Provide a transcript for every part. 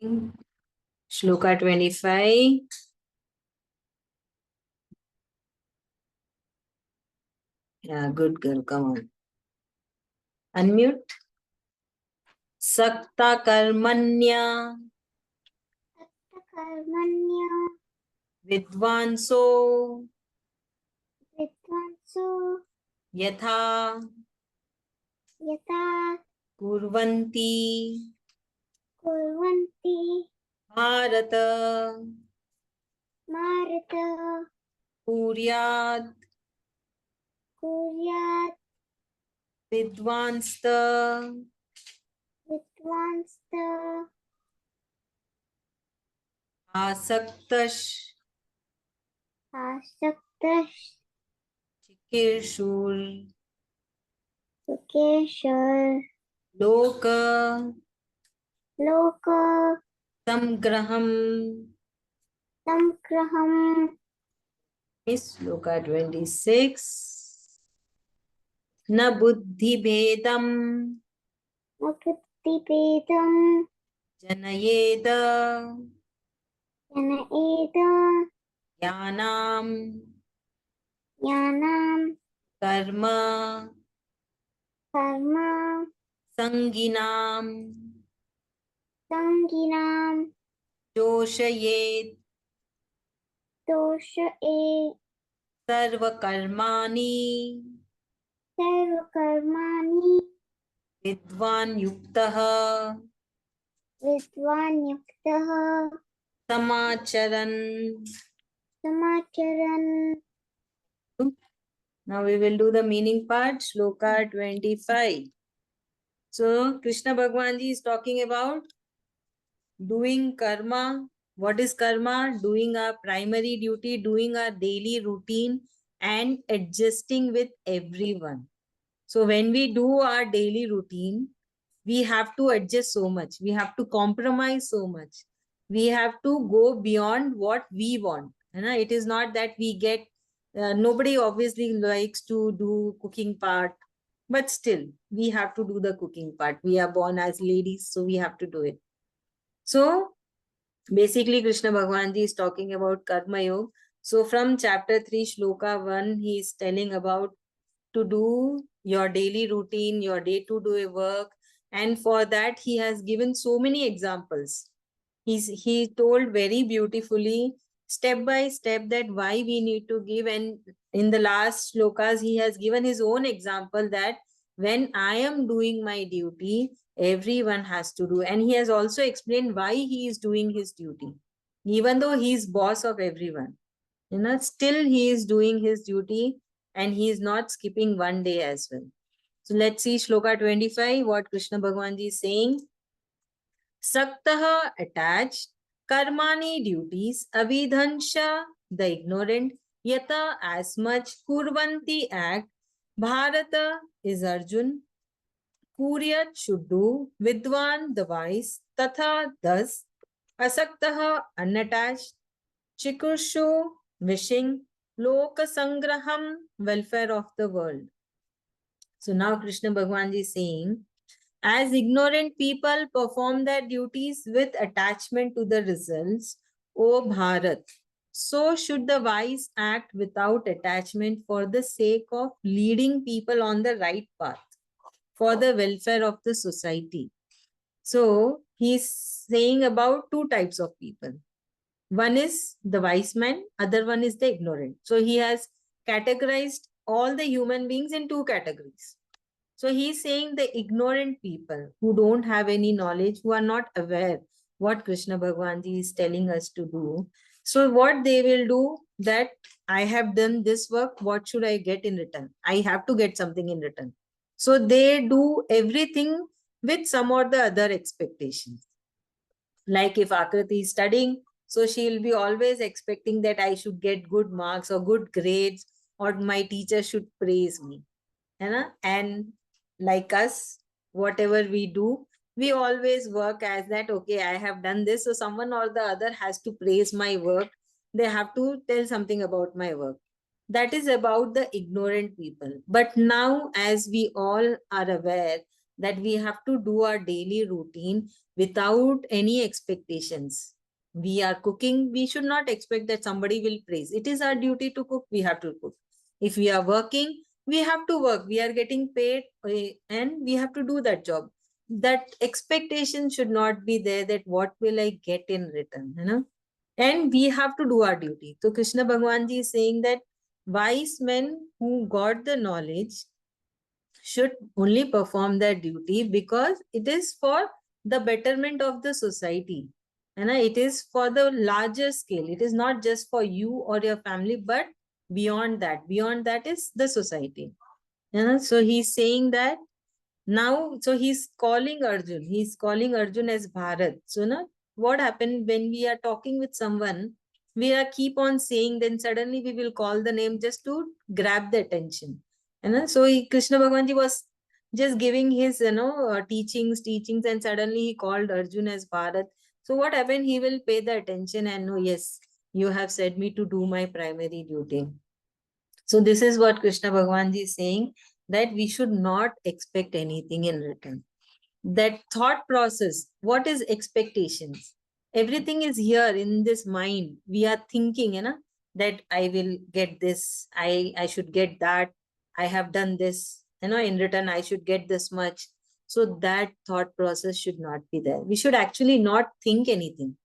Shloka 25. Yeah, good girl. Come on. Unmute. Sakta karmanya कर्मण्य vidvanso विद्वांसो yatha यथा kurvanti कुर्वन्ति bharata Bharat kuryat कुर्यात् vidvansta विद्वांस्त asaktash आसक्तः chikirshur सुकेशर loka लोक samgraham. संग्रहम् Is Shloka 26. Na buddhi bhedam अकृतिभेदम् janayeda जनयेद jnanam ज्ञानाम् karma कर्म sanginam संगिनाम् joshayet दोषये sarva karmani सर्वकर्माणि vidvan yuktah विद्वान् युक्तः samacharan. समाचरन्. Now we will do the meaning part, Shloka 25. So Krishna Bhagwan Ji is talking about doing karma. What is karma? Doing our primary duty, doing our daily routine and adjusting with everyone. So when we do our daily routine, we have to adjust so much. We have to compromise so much. We have to go beyond what we want. It is not that we get, nobody obviously likes to do cooking part, but still we have to do the cooking part. We are born as ladies, so we have to do it. So basically, Krishna Bhagwan Ji is talking about Karma Yoga. So from chapter 3, Shloka 1, he is telling about to do your daily routine, your day-to-day work. And for that, he has given so many examples. He told very beautifully, step by step, that why we need to give. And in the last shlokas, he has given his own example that when I am doing my duty, everyone has to do. And he has also explained why he is doing his duty. Even though he is boss of everyone, still he is doing his duty and he is not skipping one day as well. So let's see Shloka 25, what Krishna Bhagwan Ji is saying. Saktaha attached, karmani duties, avidhansha the ignorant, yata as much, kurvanti act, bharata is Arjun, kuryat should do, vidwan the wise, tatha thus, asaktaha unattached, chikurshu wishing, loka sangraham welfare of the world. So now Krishna Bhagwan Ji is saying, as ignorant people perform their duties with attachment to the results, O Bharat, so should the wise act without attachment for the sake of leading people on the right path, for the welfare of the society. So he's saying about two types of people. One is the wise man, other one is the ignorant. So he has categorized all the human beings in two categories. So he's saying the ignorant people who don't have any knowledge, who are not aware what Krishna Bhagwan Ji is telling us to do. So what they will do, that I have done this work, what should I get in return? I have to get something in return. So they do everything with some or the other expectations. Like if Akriti is studying, so she'll be always expecting that I should get good marks or good grades, or my teacher should praise me. And like us, whatever we do, we always work as that, okay, I have done this, so someone or the other has to praise my work. They have to tell something about my work. That is about the ignorant people. But now, as we all are aware that we have to do our daily routine without any expectations. We are cooking, we should not expect that somebody will praise. It is our duty to cook, we have to cook. If we are working, we have to work. We are getting paid and we have to do that job. That expectation should not be there that what will I get in return, you know? And we have to do our duty. So Krishna Bhagwan Ji is saying that wise men who got the knowledge should only perform their duty because it is for the betterment of the society. And it is for the larger scale. It is not just for you or your family, but beyond that. Beyond that is the society. So he's saying that now, so he's calling Arjun. He's calling Arjun as Bharat. So what happened when we are talking with someone, we are keep on saying, then suddenly we will call the name just to grab the attention. So Krishna Bhagwan Ji was just giving his teachings, and suddenly he called Arjun as Bharat. So what happened? He will pay the attention and know, yes, you have said me to do my primary duty. So this is what Krishna Bhagwan Ji is saying, that we should not expect anything in return. That thought process, what is expectations? Everything is here in this mind. We are thinking, that I will get this, I should get that, I have done this, in return I should get this much. So that thought process should not be there. We should actually not think anything.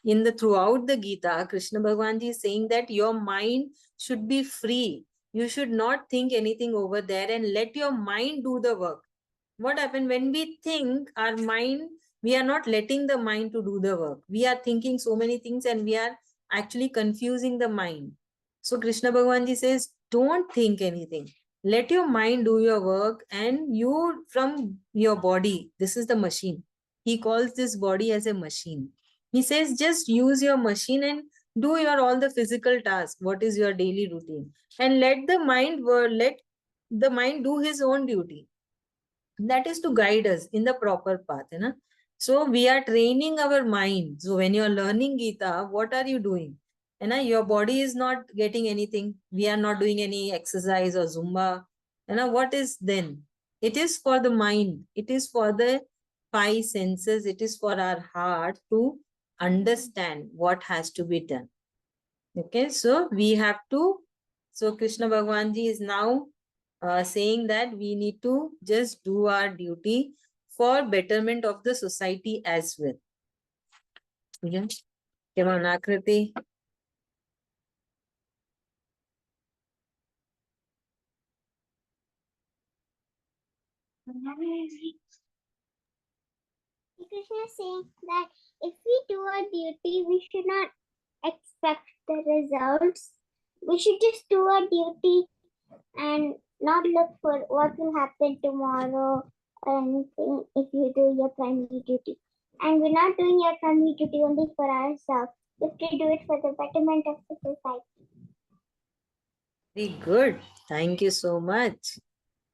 In the throughout the Gita, Krishna Bhagwan Ji is saying that your mind should be free. You should not think anything over there and let your mind do the work. What happened when we think, our mind, we are not letting the mind to do the work. We are thinking so many things and we are actually confusing the mind. So Krishna Bhagwan Ji says, don't think anything. Let your mind do your work, and you from your body, this is the machine. He calls this body as a machine. He says, just use your machine and do your all the physical tasks. What is your daily routine? And let the mind do his own duty. That is to guide us in the proper path. So we are training our mind. So when you are learning Gita, what are you doing? Your body is not getting anything. We are not doing any exercise or Zumba. What is then? It is for the mind. It is for the five senses. It is for our heart to understand what has to be done. Okay, so we have to. So Krishna Bhagwan Ji is now saying that we need to just do our duty for betterment of the society as well. Yeah. Come on, Akriti. Krishna is saying that if we do our duty, we should not expect the results. We should just do our duty and not look for what will happen tomorrow or anything if you do your primary duty. And we're not doing your primary duty only for ourselves. We have to do it for the betterment of the society. Very good. Thank you so much.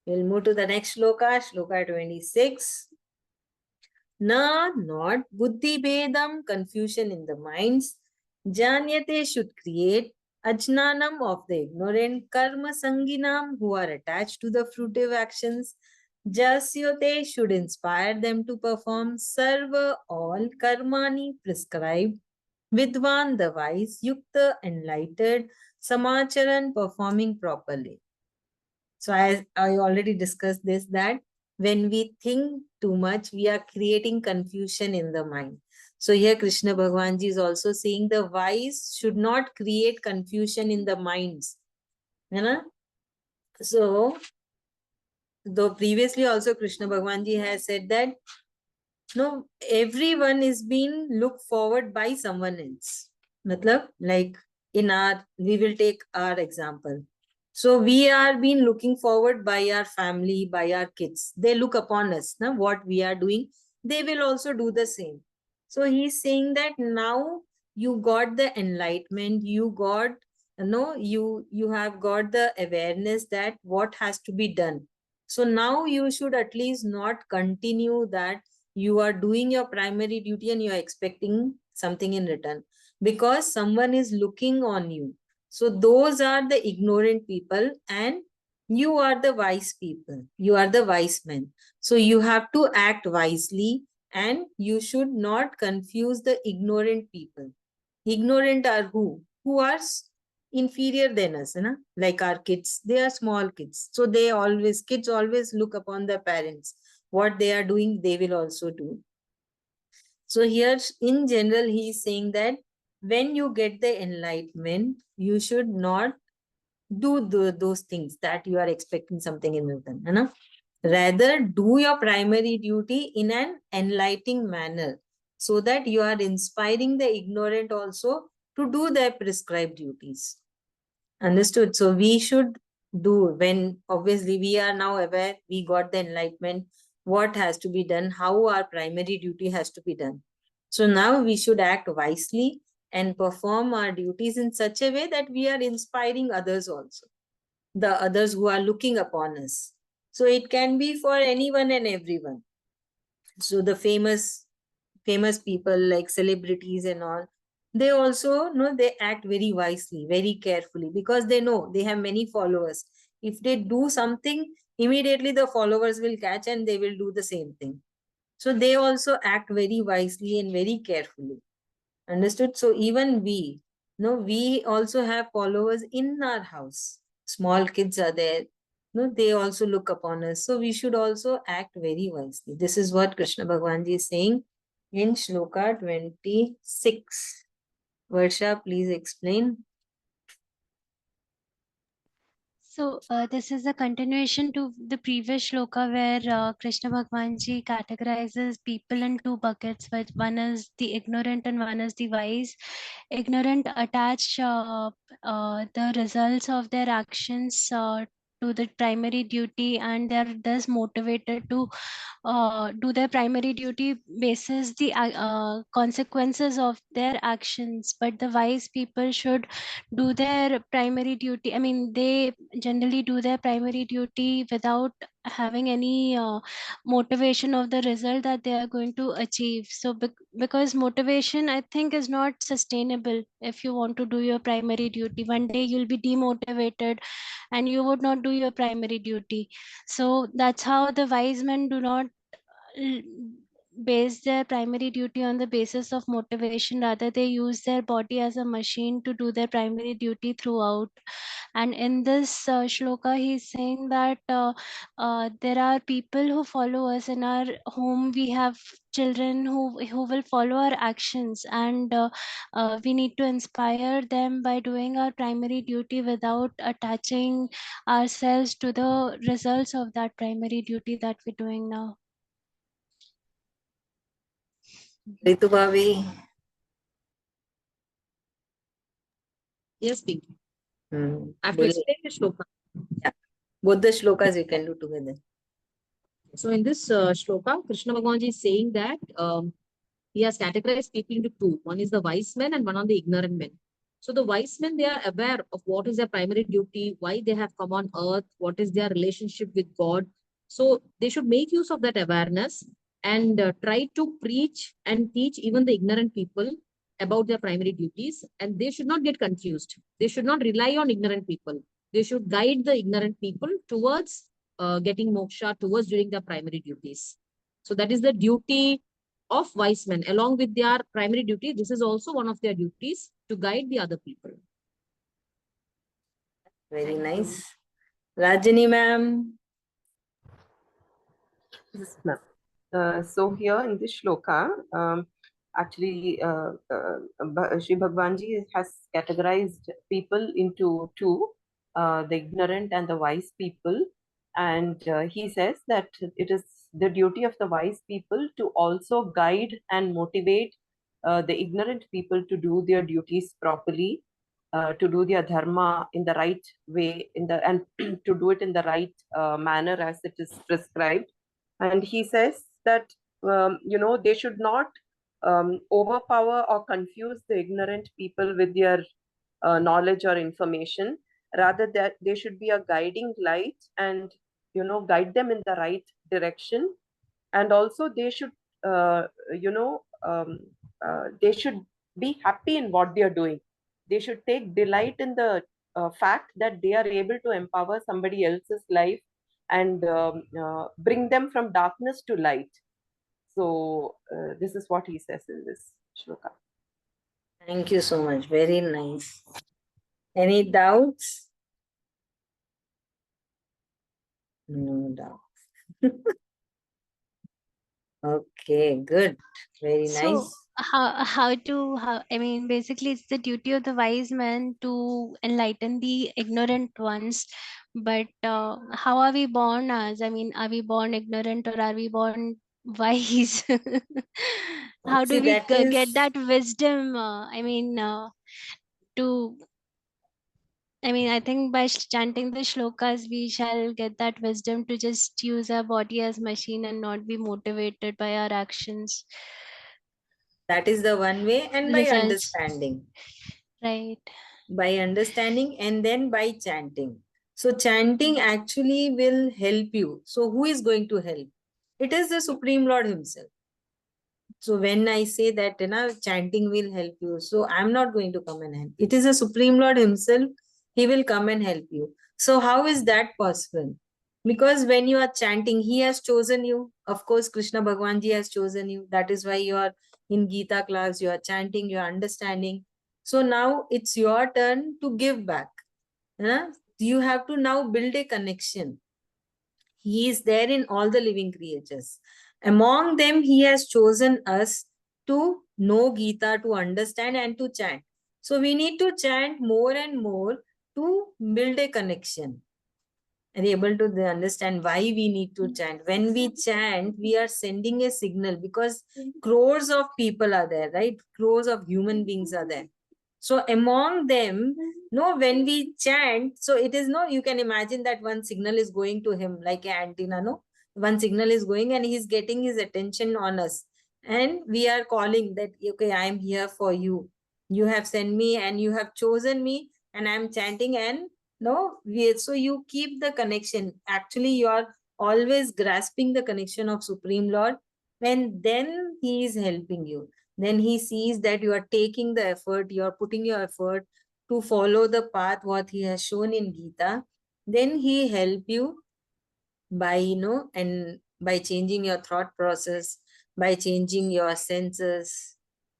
We'll move to the next shloka, shloka 26. Na, not buddhi bedam, confusion in the minds. Janyate should create ajnanam of the ignorant, karma sanginam who are attached to the fruitive actions. Jasyote should inspire them to perform sarva all karmani prescribed. Vidwan the wise, yukta enlightened, samacharan performing properly. So as I already discussed this, that when we think too much, we are creating confusion in the mind. So here Krishna Bhagwan Ji is also saying the wise should not create confusion in the minds. So, though previously also Krishna Bhagwan Ji has said that no, everyone is being looked forward by someone else. Matlab, like we will take our example. So we are being looking forward by our family, by our kids. They look upon us, what we are doing. They will also do the same. So he's saying that now you got the enlightenment, you got, you have got the awareness that what has to be done. So now you should at least not continue that you are doing your primary duty and you are expecting something in return because someone is looking on you. So those are the ignorant people, and You are the wise people. You are the wise men. So you have to act wisely and you should not confuse the ignorant people. Ignorant are who? Who are inferior than us, na? Like our kids. They are small kids. So kids always look upon their parents. What they are doing, they will also do. So here, in general, he is saying that when you get the enlightenment, you should not do those things that you are expecting something in return. है ना? Rather, do your primary duty in an enlightening manner so that you are inspiring the ignorant also to do their prescribed duties. Understood? So we should do, when obviously we are now aware, we got the enlightenment, what has to be done, how our primary duty has to be done. So now we should act wisely and perform our duties in such a way that we are inspiring others also, the others who are looking upon us. So it can be for anyone and everyone. So the famous people like celebrities and all, they also know they act very wisely, very carefully, because they know they have many followers. If they do something, immediately the followers will catch and they will do the same thing. So they also act very wisely and very carefully. Understood? So even we, no, we also have followers in our house. Small kids are there. No, they also look upon us. So we should also act very wisely. This is what Krishna Bhagwan Ji is saying in Shloka 26. Varsha, please explain. So this is a continuation to the previous shloka where Krishna Bhagwan Ji categorizes people in two buckets, which one is the ignorant and one is the wise. Ignorant attach the results of their actions to the primary duty, and they're thus motivated to do their primary duty basis the consequences of their actions. But the wise people should do their primary duty, I mean they generally do their primary duty without having any motivation of the result that they are going to achieve. So because motivation, I think, is not sustainable. If you want to do your primary duty, one day you'll be demotivated and you would not do your primary duty. So that's how the wise men do not l- base their primary duty on the basis of motivation. Rather, they use their body as a machine to do their primary duty throughout. And in this shloka, he's saying that there are people who follow us in our home. We have children who will follow our actions, and we need to inspire them by doing our primary duty without attaching ourselves to the results of that primary duty that we're doing now. Ritu Bhavi. Yes, Pinky. I have to Bole. explain the shloka. Yeah. Both the shlokas you can do together. So in this shloka, Krishna Bhagwan Ji is saying that he has categorized people into two. One is the wise men and one on the ignorant men. So the wise men, they are aware of what is their primary duty, why they have come on earth, what is their relationship with God. So they should make use of that awareness and try to preach and teach even the ignorant people about their primary duties. And they should not get confused. They should not rely on ignorant people. They should guide the ignorant people towards getting moksha, towards doing their primary duties. So that is the duty of wise men. Along with their primary duty, this is also one of their duties, to guide the other people. Very nice. Rajani ma'am. Yes, ma'am. So here in this shloka, actually, Sri Bhagwan Ji has categorized people into two, the ignorant and the wise people. And he says that it is the duty of the wise people to also guide and motivate the ignorant people to do their duties properly, to do their dharma in the right way, and to do it in the right manner as it is prescribed. And he says that they should not overpower or confuse the ignorant people with their knowledge or information. Rather, that they should be a guiding light and guide them in the right direction. And also they should uh, you know they should be happy in what they are doing. They should take delight in the fact that they are able to empower somebody else's life and bring them from darkness to light. So this is what he says in this shloka. Thank you so much. Very nice. Any doubts? No doubt. Okay, good. Very So nice. I mean, basically it's the duty of the wise man to enlighten the ignorant ones. But how are we born as? I mean, are we born ignorant or are we born wise? How See, do we that get is that wisdom? To I think by chanting the shlokas, we shall get that wisdom to just use our body as machine and not be motivated by our actions. that is the one way, and by Results, understanding. right? By understanding and then by chanting. So chanting actually will help you. So who is going to help? It is the Supreme Lord himself. So when I say that, chanting will help you, so I'm not going to come and help. It is the Supreme Lord himself. He will come and help you. So how is that possible? Because when you are chanting, he has chosen you. Of course, Krishna Bhagwan Ji has chosen you. That is why you are in Gita class, you are chanting, you are understanding. So now it's your turn to give back. Huh? You have to now build a connection. He is there in all the living creatures. Among them, he has chosen us to know Gita, to understand and to chant. So we need to chant more and more to build a connection and able to understand why we need to chant. When we chant, we are sending a signal because crores of people are there, right? Crores of human beings are there. So among them, when we chant, so it is you can imagine that one signal is going to him like an antenna, one signal is going and he's getting his attention on us. And we are calling that, okay, I am here for you. You have sent me and you have chosen me and I'm chanting and so you keep the connection. Actually, you are always grasping the connection of Supreme Lord, and then he is helping you. Then he sees that you are taking the effort, you are putting your effort to follow the path what he has shown in Gita. Then he help you by and by changing your thought process, by changing your senses.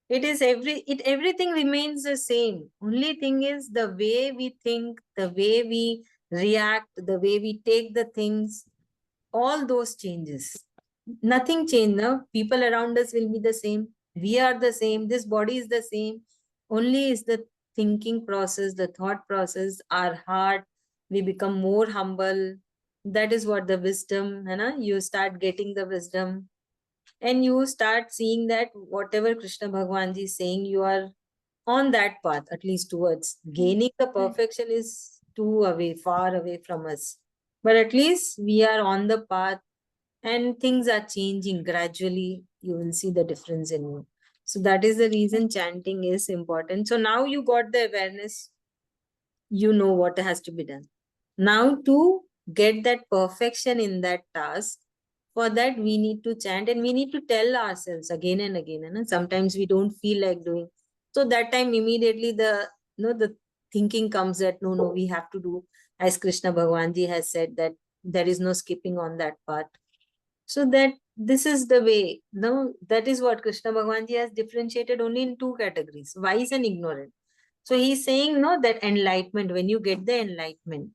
Everything remains the same. Only thing is the way we think, the way we react, the way we take the things, all those changes. Nothing changed now. People around us will be the same. We are the same. This body is the same. Only is the thinking process, the thought process, our heart. We become more humble. That is what the wisdom, you start getting the wisdom. And you start seeing that whatever Krishna Bhagwan Ji is saying, you are on that path, at least towards gaining the perfection is too away, far away from us. But at least we are on the path and things are changing gradually. You will see the difference in you. So that is the reason chanting is important. So now you got the awareness, you know what has to be done. Now to get that perfection in that task, for that we need to chant and we need to tell ourselves again and again. And sometimes we don't feel like doing. So that time immediately the thinking comes that no, we have to do as Krishna Bhagwan Ji has said that there is no skipping on that path. So that this is the way. That is what Krishna Bhagwan Ji has differentiated only in two categories, wise and ignorant. So he's saying that enlightenment, when you get the enlightenment,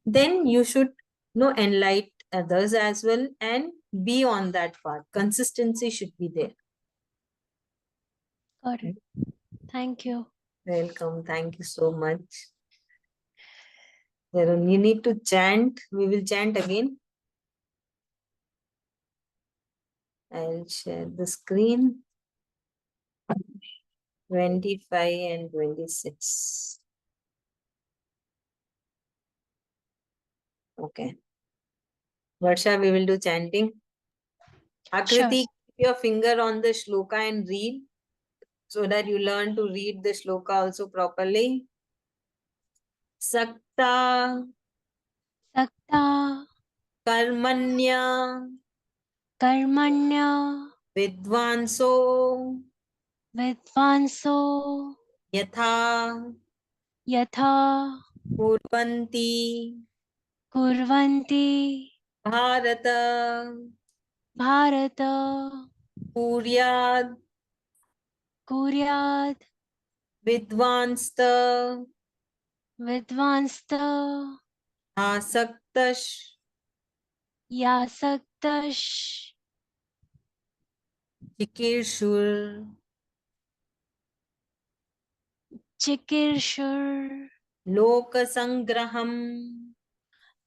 then you should enlighten others as well and be on that path. Consistency should be there. Got it. Thank you. Welcome. Thank you so much. Varun, you need to chant. We will chant again. I'll share the screen. 25 and 26. Okay. Varsha, we will do chanting. Sure. Akriti, keep your finger on the shloka and read so that you learn to read the shloka also properly. Sakta, Sakta, karmanya, karmanya, vidvanso, vidvanso, yatha, yatha, कुर्वन्ति कुर्वन्ति भारत भारत कुर्याद् कुर्यात् विद्वांस्त विद्वांस्त आसक्तश् यासक्तश् चिकीर्षुर् चिकीर्षुर् लोकसंग्रहम्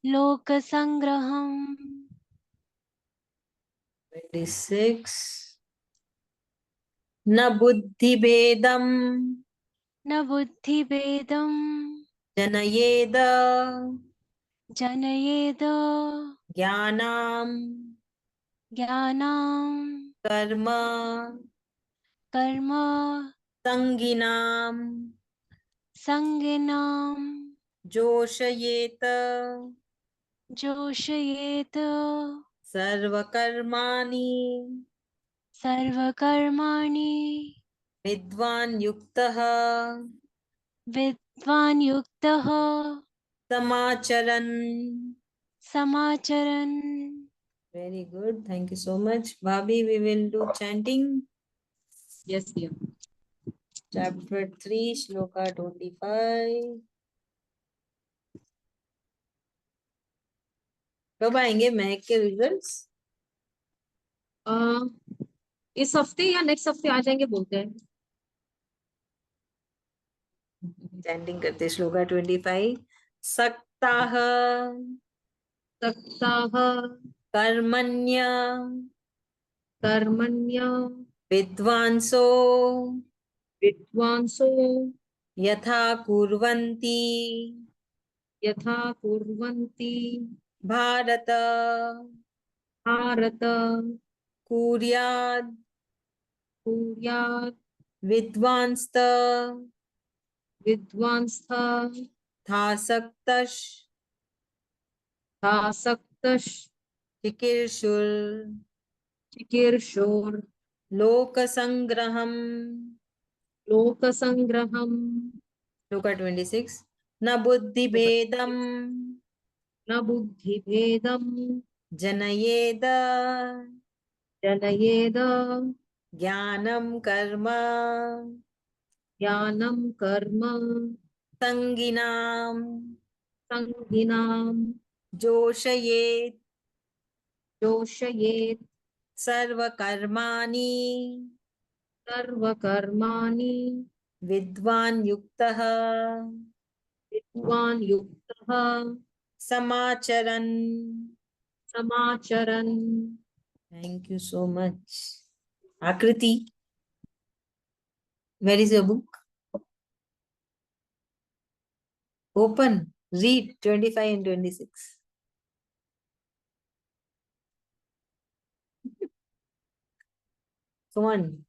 लोकसंग्रहम् 26 न बुद्धिभेदम् न बुद्धिभेदम् जनयेद जनयेद ज्ञानाम् ज्ञानाम् कर्म कर्म संगिनाम् संगिनाम् जोषयेत जोषयेत सर्वकर्माणि सर्वकर्माणि विद्वान् युक्तः विद्वान् युक्तः समाचरन्. समाचरन्. Very good. Thank you so much. Bhabhi, we will do chanting. Yes, dear. Chapter 3, Sloka 25. कब आएंगे महक के रिजल्ट्स? इस हफ्ते या नेक्स्ट हफ्ते आ जाएंगे बोलते हैं. चैंटिंग करते श्लोका 25. सक्ताः सप्ताह कर्मण्य कर्मण्य विद्वांसो विद्वांसो यथा कुर्वन्ति यथा कुर्वन्ति भारत भारत कुर्याद् कुर्यात् विद्वांस्त विद्वांसः थासक्तश् आसक्तश् चिकीर्षुर् चिकीर्षोर् लोकसंग्रहम्. लोकसंग्रहम्. श्लोका 26. न बुद्धिभेदम् न बुद्धिभेदम् जनयेद जनयेद ज्ञानं कर्म ज्ञानं कर्म संगिनां संहिनां जोषयेत् जोषयेत् सर्वकर्माणि सर्वकर्माणि विद्वान् युक्तः विद्वान् युक्तः समाचरन्. समाचरन्. Thank you so much. Akriti, where is your book? Open, read 25 and 26. Come on.